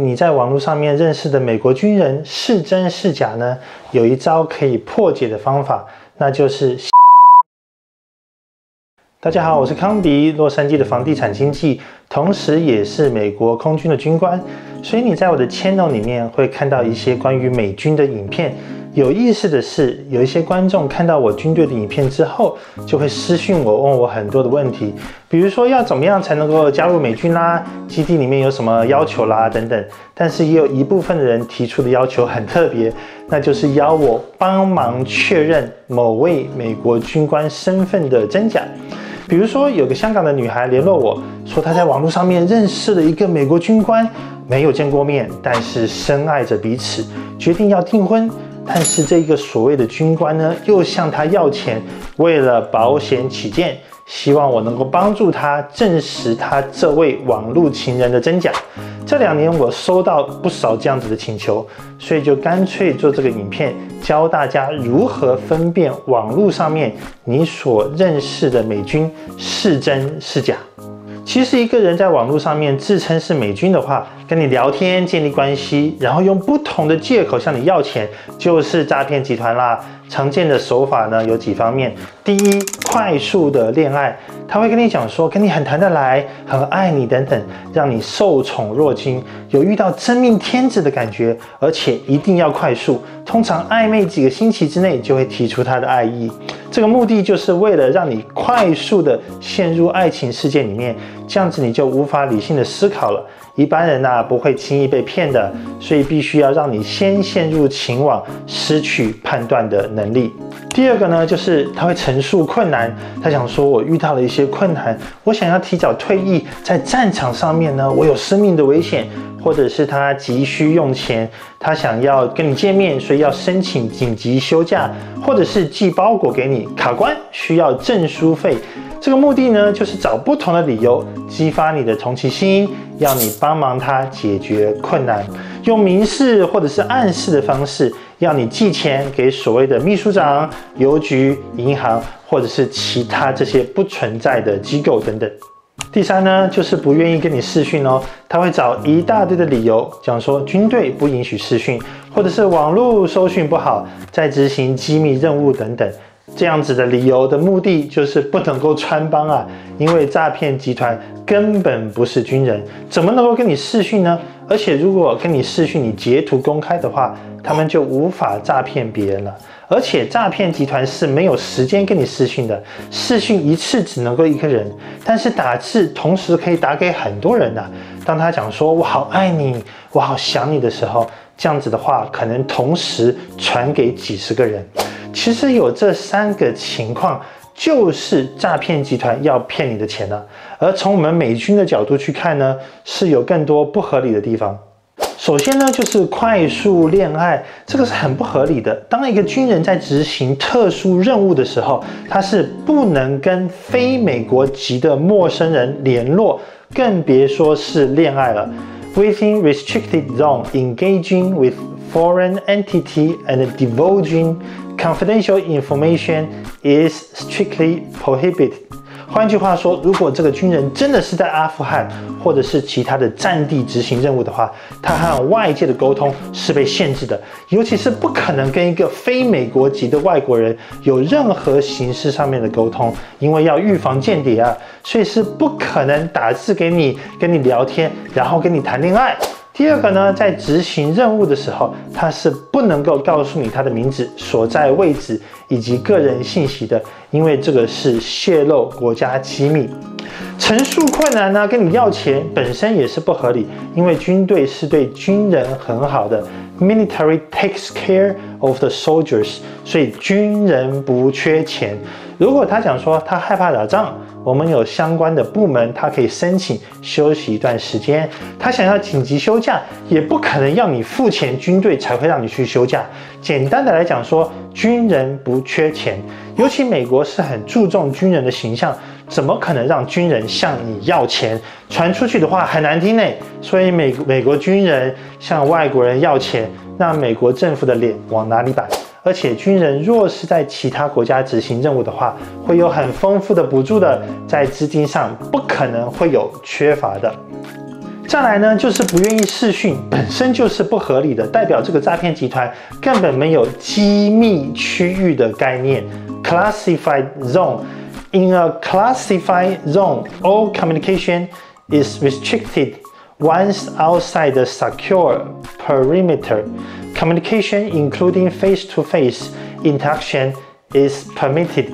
你在网络上面认识的美国军人是真是假呢？有一招可以破解的方法，那就是大家好，我是康迪，洛杉矶的房地产经纪，同时也是美国空军的军官。所以你在我的 channel 里面会看到一些关于美军的影片。有意思的是，有一些观众看到我军队的影片之后，就会私讯我，问我很多的问题，比如说要怎么样才能够加入美军啦，基地里面有什么要求啦等等。但是也有一部分的人提出的要求很特别，那就是要我帮忙确认某位美国军官身份的真假。比如说，有个香港的女孩联络我说，她在网络上面认识了一个美国军官，没有见过面，但是深爱着彼此，决定要订婚。但是这个所谓的军官呢，又向她要钱，为了保险起见，希望我能够帮助她证实她这位网络情人的真假。这2年我收到不少这样子的请求，所以就干脆做这个影片，教大家如何分辨网络上面你所认识的美军是真是假。其实一个人在网络上面自称是美军的话，跟你聊天建立关系，然后用不同的借口向你要钱，就是诈骗集团啦。常见的手法呢有几方面。第一，快速的恋爱，他会跟你讲说跟你很谈得来，很爱你等等，让你受宠若惊，有遇到真命天子的感觉，而且一定要快速，通常暧昧几个星期之内就会提出他的爱意。这个目的就是为了让你快速的陷入爱情世界里面，这样子你就无法理性的思考了。一般人不会轻易被骗的，所以必须要让你先陷入情网，失去判断的能力。第二个呢，就是他会陈述困难，他想说我遇到了一些困难，我想要提早退役，在战场上面呢，我有生命的危险，或者是他急需用钱，他想要跟你见面，所以要申请紧急休假，或者是寄包裹给你，卡关需要证书费。这个目的呢，就是找不同的理由激发你的同情心，要你帮忙他解决困难，用明示或者是暗示的方式，要你寄钱给所谓的秘书长、邮局、银行，或者是其他这些不存在的机构等等。第三呢，就是不愿意跟你视讯哦，他会找一大堆的理由，讲说军队不允许视讯，或者是网络收讯不好，在执行机密任务等等。这样子的理由的目的就是不能够穿帮啊，因为诈骗集团根本不是军人，怎么能够跟你视讯呢？而且如果跟你视讯，你截图公开的话，他们就无法诈骗别人了。而且诈骗集团是没有时间跟你视讯的，视讯一次只能够一个人，但是打字同时可以打给很多人啊。当他讲说我好爱你，我好想你的时候，这样子的话可能同时传给几十个人。其实有这3个情况，就是诈骗集团要骗你的钱了。而从我们美军的角度去看呢，是有更多不合理的地方。首先呢，就是快速恋爱，这个是很不合理的。当一个军人在执行特殊任务的时候，他是不能跟非美国籍的陌生人联络，更别说是恋爱了。Within restricted zone, engaging with foreign entity and divulging confidential information is strictly prohibited. 换句话说，如果这个军人真的是在阿富汗或者是其他的战地执行任务的话，他和外界的沟通是被限制的，尤其是不可能跟一个非美国籍的外国人有任何形式上面的沟通，因为要预防间谍啊，所以是不可能打字给你，跟你聊天，然后跟你谈恋爱。第二个呢，在执行任务的时候，他是不能够告诉你他的名字、所在位置以及个人信息的，因为这个是泄露国家机密。陈述困难呢，跟你要钱本身也是不合理，因为军队是对军人很好的 ，military takes care of the soldiers， 所以军人不缺钱。如果他讲说他害怕打仗，我们有相关的部门，他可以申请休息一段时间。他想要紧急休假，也不可能要你付钱，军队才会让你去休假。简单的来讲说，军人不缺钱，尤其美国是很注重军人的形象，怎么可能让军人向你要钱？传出去的话很难听呢。所以美国军人向外国人要钱，那美国政府的脸往哪里摆？而且军人若是在其他国家执行任务的话，会有很丰富的补助的，在资金上不可能会有缺乏的。再来呢，就是不愿意视讯，本身就是不合理的，代表这个诈骗集团根本没有机密区域的概念 （classified zone）。In a classified zone, all communication is restricted once outside the secure perimeter. Communication, including face-to-face interaction, is permitted.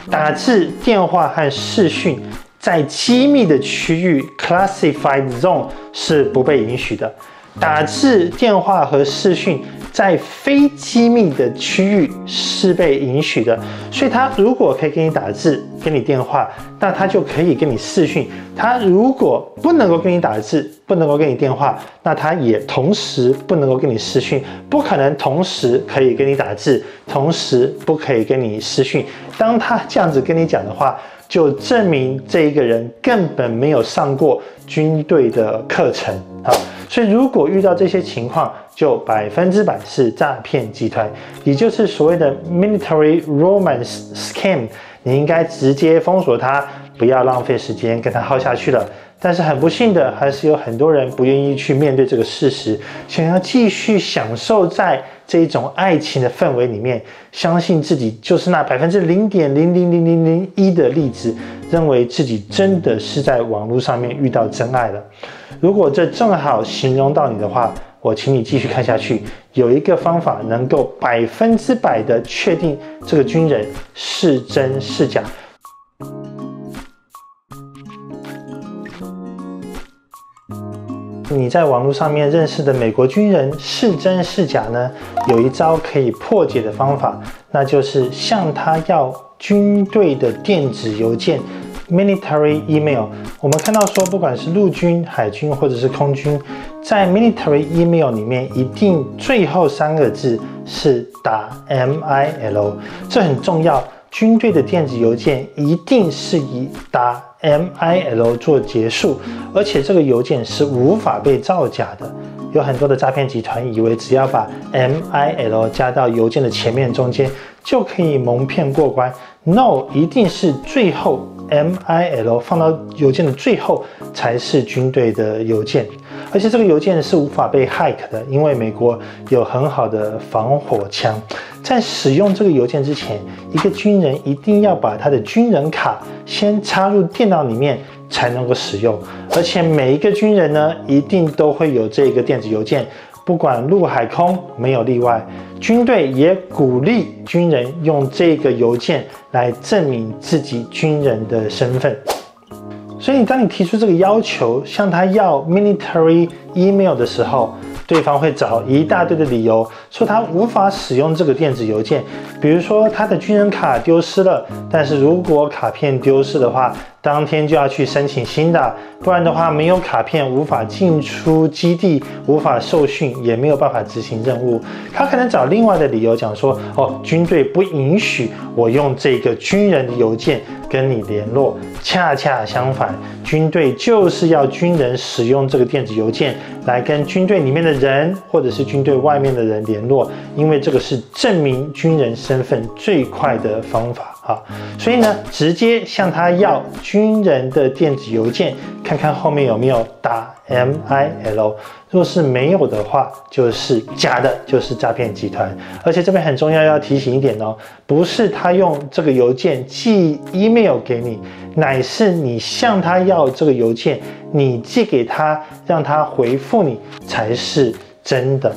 打字、电话和视讯在机密的区域 （classified zone） 是不被允许的。打字、电话和视讯在非机密的区域是被允许的。所以他如果可以给你打字、给你电话，那他就可以跟你视讯。他如果不能够跟你打字、不能够跟你电话，那他也同时不能够跟你视讯，不可能同时可以跟你打字，同时不可以跟你视讯。当他这样子跟你讲的话，就证明这一个人根本没有上过军队的课程啊。所以如果遇到这些情况，就100%是诈骗集团，也就是所谓的 military romance scam。你应该直接封锁他，不要浪费时间跟他耗下去了。但是很不幸的，还是有很多人不愿意去面对这个事实，想要继续享受在这种爱情的氛围里面，相信自己就是那0.00001%的例子，认为自己真的是在网络上面遇到真爱了。如果这正好形容到你的话，我请你继续看下去。有一个方法能够100%的确定这个军人是真是假。你在网络上面认识的美国军人是真是假呢？有一招可以破解的方法，那就是向他要军队的电子邮件 military email。 我们看到说，不管是陆军、海军或者是空军，在 military email 里面一定最后3个字是打 MIL， 这很重要。军队的电子邮件一定是以打 MIL 做结束，而且这个邮件是无法被造假的。有很多的诈骗集团以为只要把 MIL 加到邮件的前面中间就可以蒙骗过关。No， 一定是最后 MIL 放到邮件的最后才是军队的邮件，而且这个邮件是无法被 hack 的，因为美国有很好的防火墙。在使用这个邮件之前，一个军人一定要把他的军人卡先插入电脑里面才能够使用，而且每一个军人呢，一定都会有这个电子邮件，不管陆海空没有例外。军队也鼓励军人用这个邮件来证明自己军人的身份。所以当你提出这个要求，向他要 military email 的时候，对方会找一大堆的理由，说他无法使用这个电子邮件。比如说他的军人卡丢失了，但是如果卡片丢失的话，当天就要去申请新的，不然的话没有卡片无法进出基地，无法受训，也没有办法执行任务。他可能找另外的理由讲说，军队不允许我用这个军人的邮件跟你联络。恰恰相反，军队就是要军人使用这个电子邮件来跟军队里面的人或者是军队外面的人联络，因为这个是证明军人身份最快的方法啊。所以呢，直接向他要军人的电子邮件，看看后面有没有打 MIL。若是没有的话，就是假的，就是诈骗集团。而且这边很重要，要提醒一点哦，不是他用这个邮件寄 email 给你，乃是你向他要这个邮件，你寄给他，让他回复你才是真的。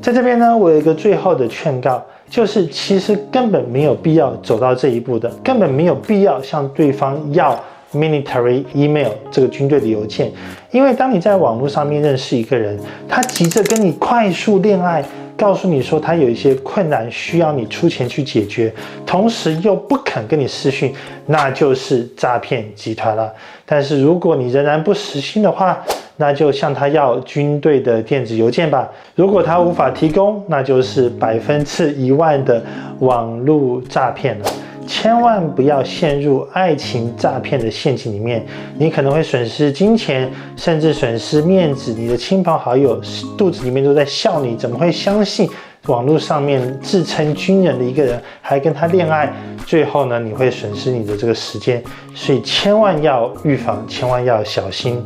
在这边呢，我有一个最后的劝告，就是其实根本没有必要走到这一步的，根本没有必要向对方要military email 这个军队的邮件，因为当你在网络上面认识一个人，他急着跟你快速恋爱，告诉你说他有一些困难需要你出钱去解决，同时又不肯跟你视讯，那就是诈骗集团了。但是如果你仍然不死心的话，那就向他要军队的电子邮件吧。如果他无法提供，那就是100%的网络诈骗了。千万不要陷入爱情诈骗的陷阱里面，你可能会损失金钱，甚至损失面子。你的亲朋好友肚子里面都在笑你，怎么会相信网络上面自称军人的一个人还跟他恋爱？最后呢，你会损失你的这个时间。所以千万要预防，千万要小心。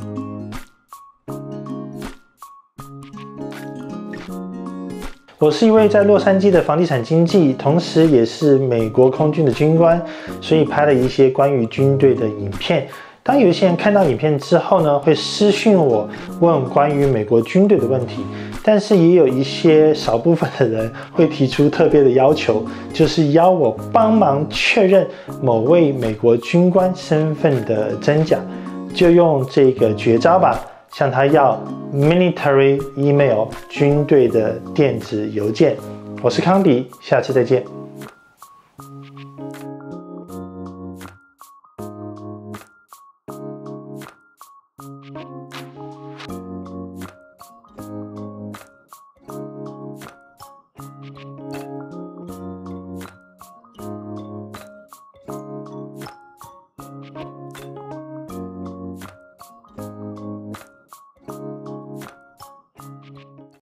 我是一位在洛杉矶的房地产经纪，同时也是美国空军的军官，所以拍了一些关于军队的影片。当有一些人看到影片之后呢，会私讯我问关于美国军队的问题，但是也有一些少部分的人会提出特别的要求，就是要我帮忙确认某位美国军官身份的真假，就用这个绝招吧，向他要 military email 军队的电子邮件。我是康迪，下次再见。